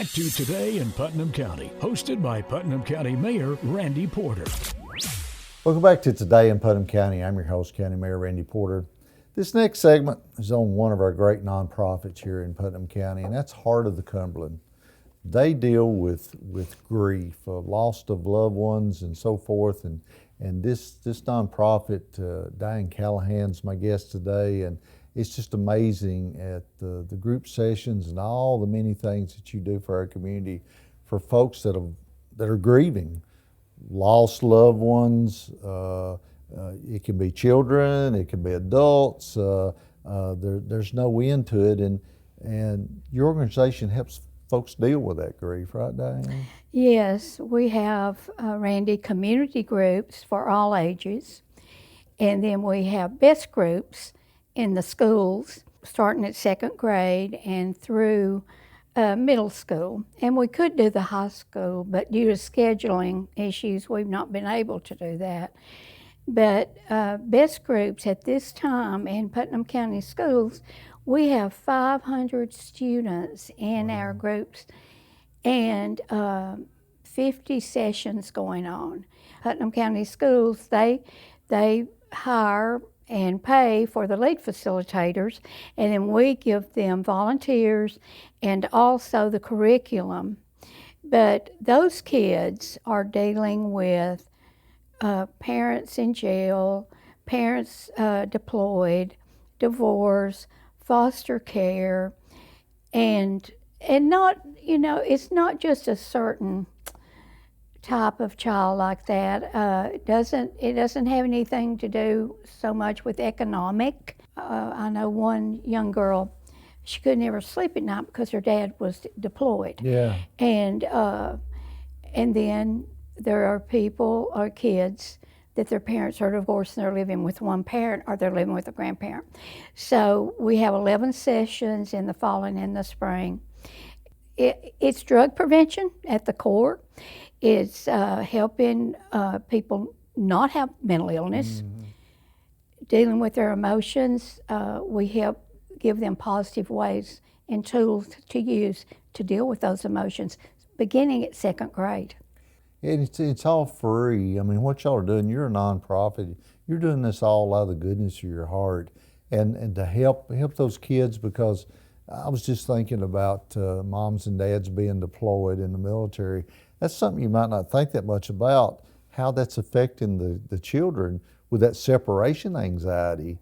Back to Today in Putnam County, hosted by Putnam County Mayor Randy Porter. Welcome back to Today in Putnam County. I'm your host, County Mayor Randy Porter. This next segment is on one of our great nonprofits here in Putnam County, and that's Heart of the Cumberland. They deal with grief, loss of loved ones and so forth, and this nonprofit, Dianne Callahan's my guest today, and it's just amazing at the group sessions and all the many things that you do for our community, for folks that are grieving, lost loved ones. It can be children, it can be adults. There's no end to it, and your organization helps folks deal with that grief, right, Dianne? Yes, we have, Randy, community groups for all ages, and then we have best groups in the schools, starting at second grade and through middle school. And we could do the high school, but due to scheduling issues, we've not been able to do that. But best groups at this time in Putnam County schools, we have 500 students in our groups and 50 sessions going on. Putnam County schools, they hire and pay for the lead facilitators, and then we give them volunteers and also the curriculum. But those kids are dealing with parents in jail, parents deployed, divorce, foster care, and not, it's not just a certain type of child like that. It doesn't have anything to do so much with economic. I know one young girl, she could never sleep at night because her dad was deployed. Yeah. And then there are people or kids that their parents are divorced and they're living with one parent or they're living with a grandparent. So we have 11 sessions in the fall and in the spring. It's drug prevention at the core. It's helping people not have mental illness, dealing with their emotions. We help give them positive ways and tools to use to deal with those emotions, beginning at second grade. And it's all free. I mean, what y'all are doing, you're a nonprofit. You're doing this all out of the goodness of your heart, and to help those kids, because I was just thinking about moms and dads being deployed in the military. That's something you might not think that much about, how that's affecting the children with that separation anxiety.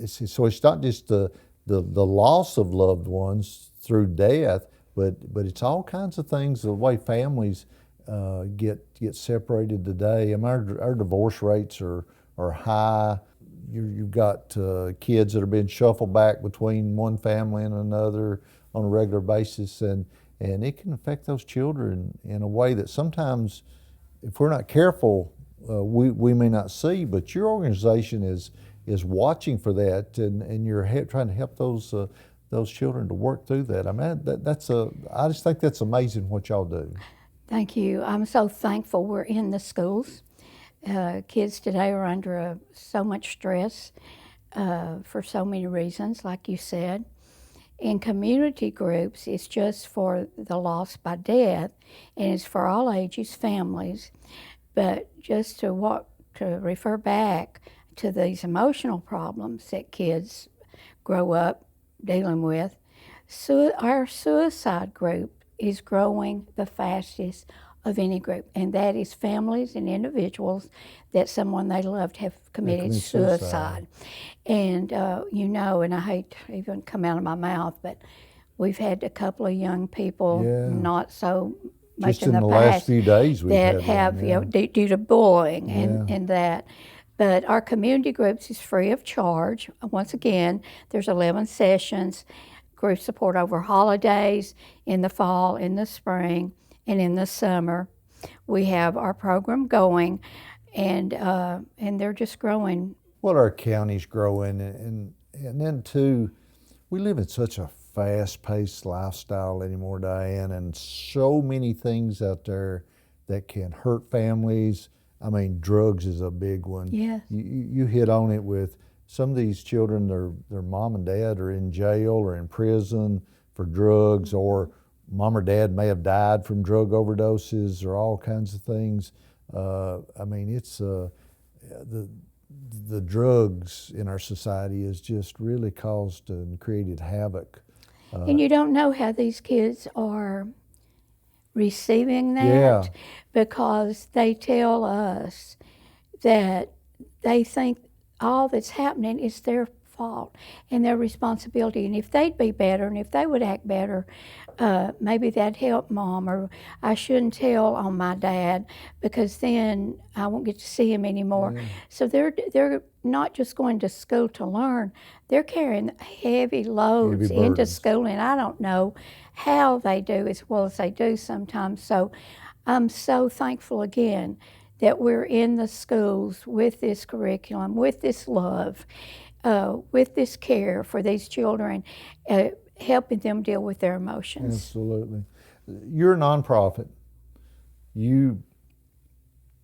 So it's not just the loss of loved ones through death, but it's all kinds of things, the way families get separated today. I mean, our divorce rates are high. You've got kids that are being shuffled back between one family and another on a regular basis, and it can affect those children in a way that sometimes, if we're not careful, we may not see. But your organization is watching for that, and you're trying to help those children to work through that. I mean, I just think that's amazing what y'all do. Thank you. I'm so thankful we're in the schools. Kids today are under so much stress for so many reasons, like you said. In community groups, it's just for the loss by death, and it's for all ages, families. But just to refer back to these emotional problems that kids grow up dealing with, our suicide group is growing the fastest of any group, and that is families and individuals that someone they loved have committed suicide. And and I hate to even come out of my mouth, but we've had a couple of young people, not so much just in the last few days that have due to bullying and that. But our community groups is free of charge. Once again, there's 11 sessions. Group support over holidays, in the fall, in the spring, and in the summer. We have our program going, and they're just growing. Well, our county's growing, and then too, we live in such a fast-paced lifestyle anymore, Dianne, and so many things out there that can hurt families. I mean, drugs is a big one. Yeah. You hit on it with some of these children, their mom and dad are in jail or in prison for drugs, or mom or dad may have died from drug overdoses or all kinds of things. I mean, it's the drugs in our society has just really caused and created havoc. And you don't know how these kids are receiving that Yeah. because they tell us that they think all that's happening is their fault and their responsibility. And if they'd be better and if they would act better, maybe that'd help mom, or I shouldn't tell on my dad because then I won't get to see him anymore. Yeah. So they're not just going to school to learn, they're carrying heavy loads Heavy into burdens. school, and I don't know how they do as well as they do sometimes. So I'm so thankful again that we're in the schools with this curriculum, with this love, with this care for these children, helping them deal with their emotions. Absolutely. You're a nonprofit.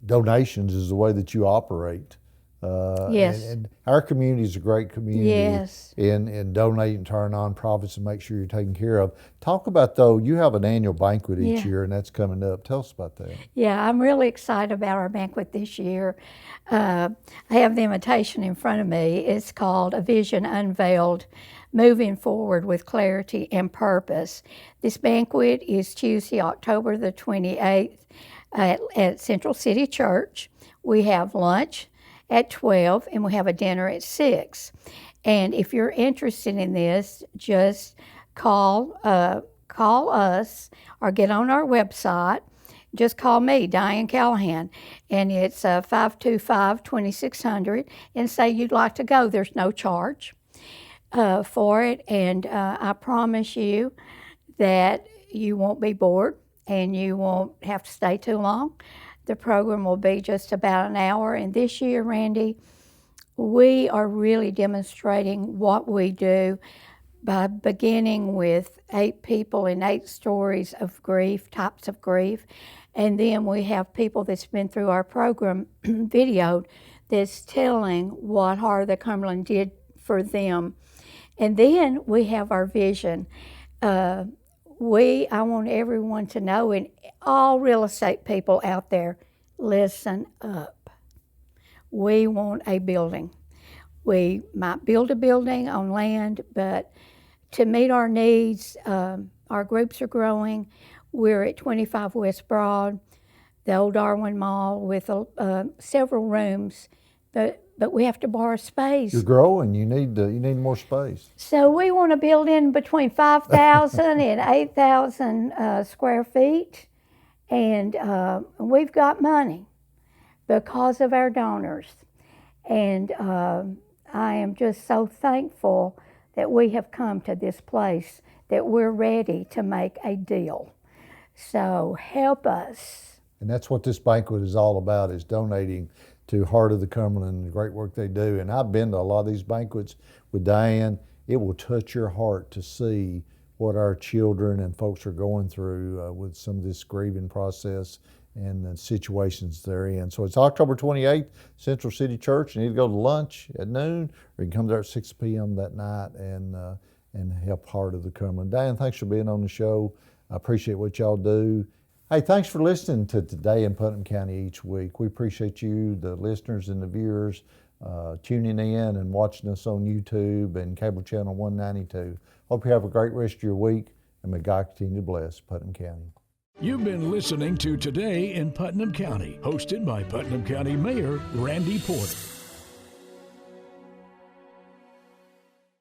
Donations is the way that you operate. Yes. And our community is a great community Yes. in donating to our nonprofits and make sure you're taken care of. Talk about, though, you have an annual banquet each Yeah. year, and that's coming up. Tell us about that. Yeah, I'm really excited about our banquet this year. I have the invitation in front of me. It's called A Vision Unveiled, Moving Forward with Clarity and Purpose. This banquet is Tuesday, October the 28th at Central City Church. We have lunch at 12 and we have a dinner at 6. And if you're interested in this, just call us or get on our website. Just call me, Dianne Callahan, and it's 525-2600, and say you'd like to go. There's no charge for it, and I promise you that you won't be bored and you won't have to stay too long. The program will be just about an hour, and this year, Randy, we are really demonstrating what we do by beginning with 8 people and 8 stories of grief, types of grief, and then we have people that's been through our program videoed that's telling what Heart of the Cumberland did for them. And then we have our vision. I want everyone to know, and all real estate people out there, listen up. We want a building. We might build a building on land, but to meet our needs, our groups are growing. We're at 25 West Broad, the old Darwin Mall, with several rooms, but we have to borrow space. You're growing. You need more space. So we want to build in between 5,000 and 8,000 square feet, and we've got money because of our donors. And I am just so thankful that we have come to this place, that we're ready to make a deal. So help us. And that's what this banquet is all about, is donating to Heart of the Cumberland and the great work they do. And I've been to a lot of these banquets with Dianne. It will touch your heart to see what our children and folks are going through with some of this grieving process and the situations they're in. So it's October 28th, Central City Church. You need to go to lunch at noon, or you can come there at 6 p.m. that night and help Heart of the Cumberland. Dianne, thanks for being on the show. I appreciate what y'all do. Hey, thanks for listening to Today in Putnam County each week. We appreciate you, the listeners and the viewers, tuning in and watching us on YouTube and cable channel 192. Hope you have a great rest of your week, and may God continue to bless Putnam County. You've been listening to Today in Putnam County, hosted by Putnam County Mayor Randy Porter.